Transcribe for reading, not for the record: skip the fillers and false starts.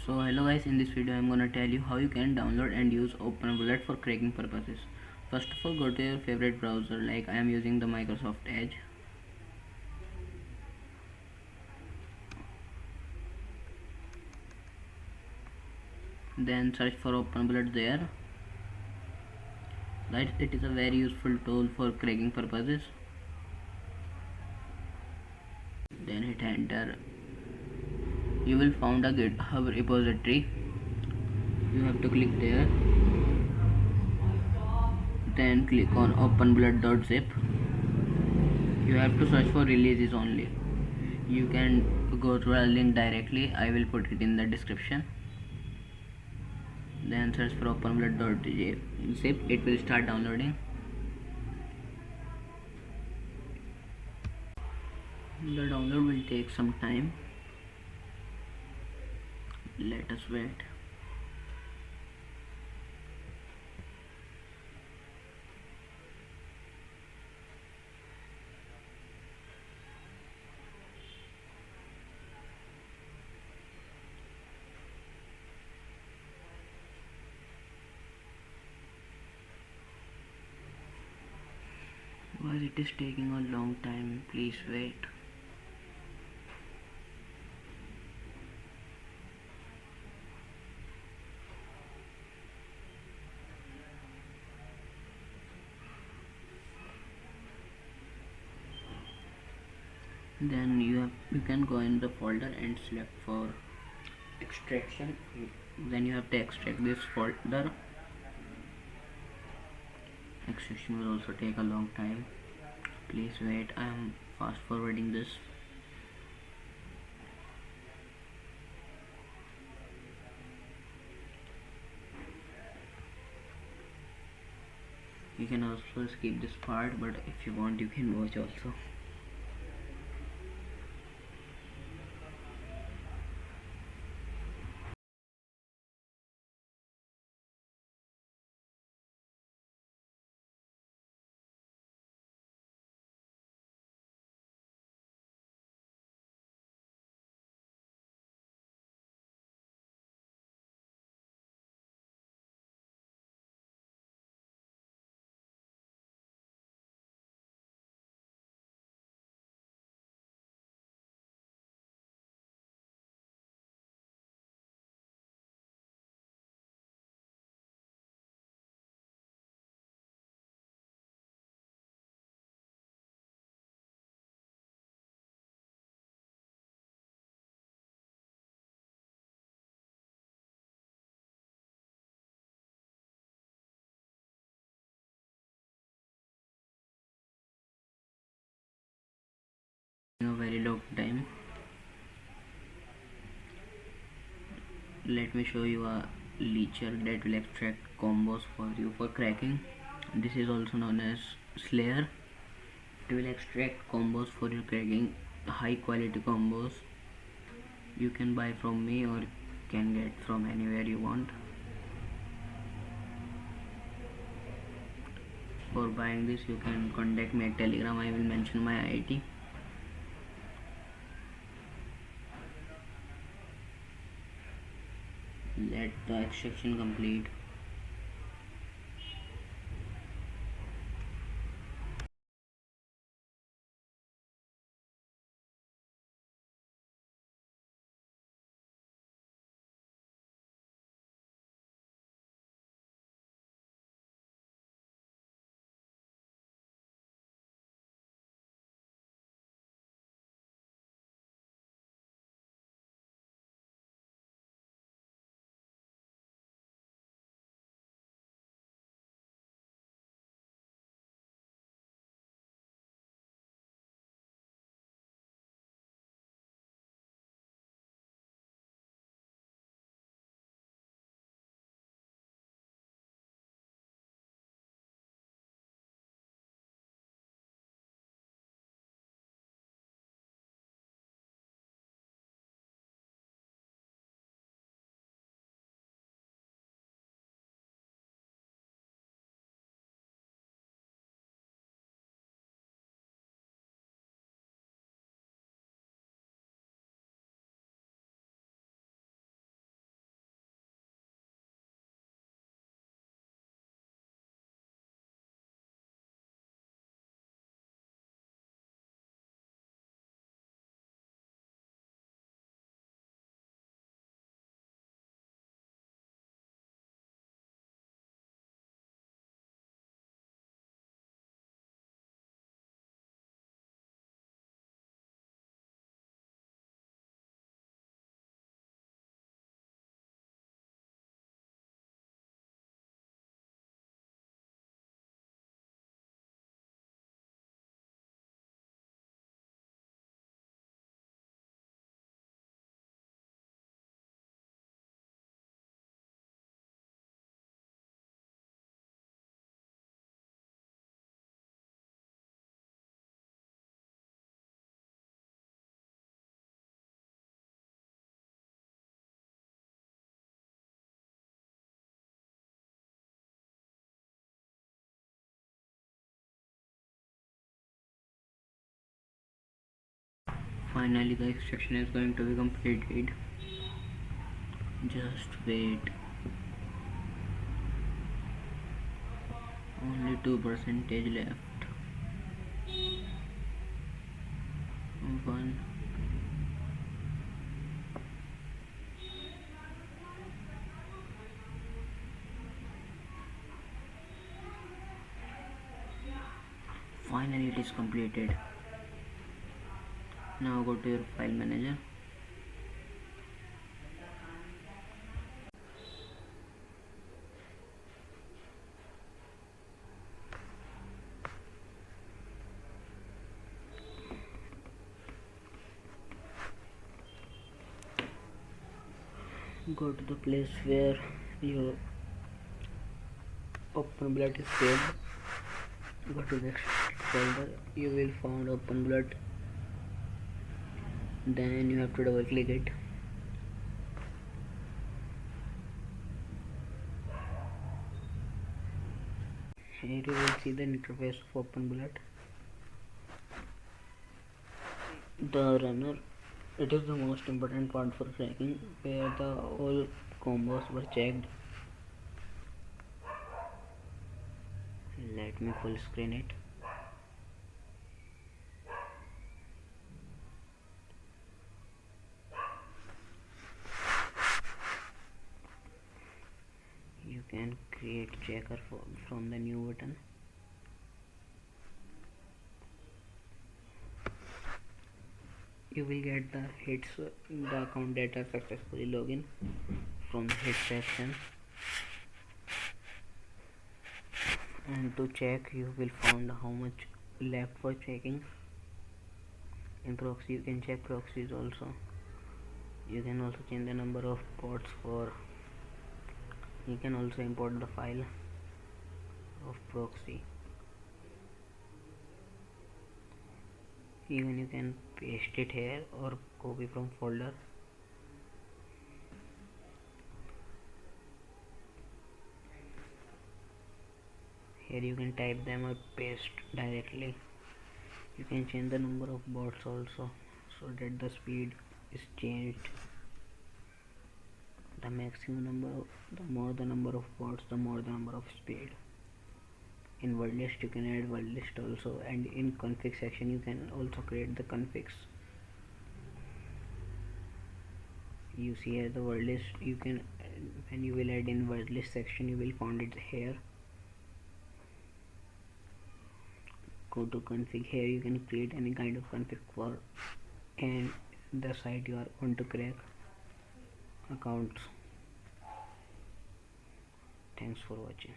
So hello guys, in this video I'm gonna tell you how you can download and use OpenBullet for cracking purposes. First of all, go to your favorite browser, like I am using the Microsoft Edge. Then search for OpenBullet there. Right, it is a very useful tool for cracking purposes. Then hit enter. You will find a GitHub repository. You have to click there. Then click on openbullet.zip. You have to search for releases only. You can go to a link directly. I will put it in the description. Then search for openbullet.zip. It will start downloading. The download will take some time. Let us wait. Why it is taking a long time, please wait. Then you can go in the folder and select for extraction. Then you have to extract this folder. Extraction will also take a long time, please wait. I am fast forwarding this. You can also skip this part, but if you want you can watch also. A very long time. Let me show you a leecher that will extract combos for you for cracking. This is also known as Slayer. It will extract combos for your cracking, high quality combos. You can buy from me or can get from anywhere you want. For buying this you can contact me at Telegram. I will mention my ID. Let the extraction complete. Finally the extraction is going to be completed. Just wait. Only 2% left. One. Finally it is completed. Now go to your file manager. Go to the place where your open bullet is saved. Go to the folder. You will find open bullet. Then you have to double click it. Here you will see the interface of open bullet. The runner, it is the most important part for cracking, where the all combos were checked. Let me full screen it. You can create checker from the new button. You will get the hits, the account data successfully login from the hit section. And to check, you will find how much left for checking. In proxy you can check proxies also. You can also change the number of ports for. You can also import the file of proxy. Even you can paste it here or copy from folder. Here you can type them or paste directly. You can change the number of bots also, so that the speed is changed. The maximum number of, the more the number of bots, the more the number of speed. In word list you can add word list also, and in config section you can also create the configs. You see here the word list. You can, when you will add in word list section, you will find it here. Go to config. Here you can create any kind of config for and the site you are going to crack accounts. Thanks for watching.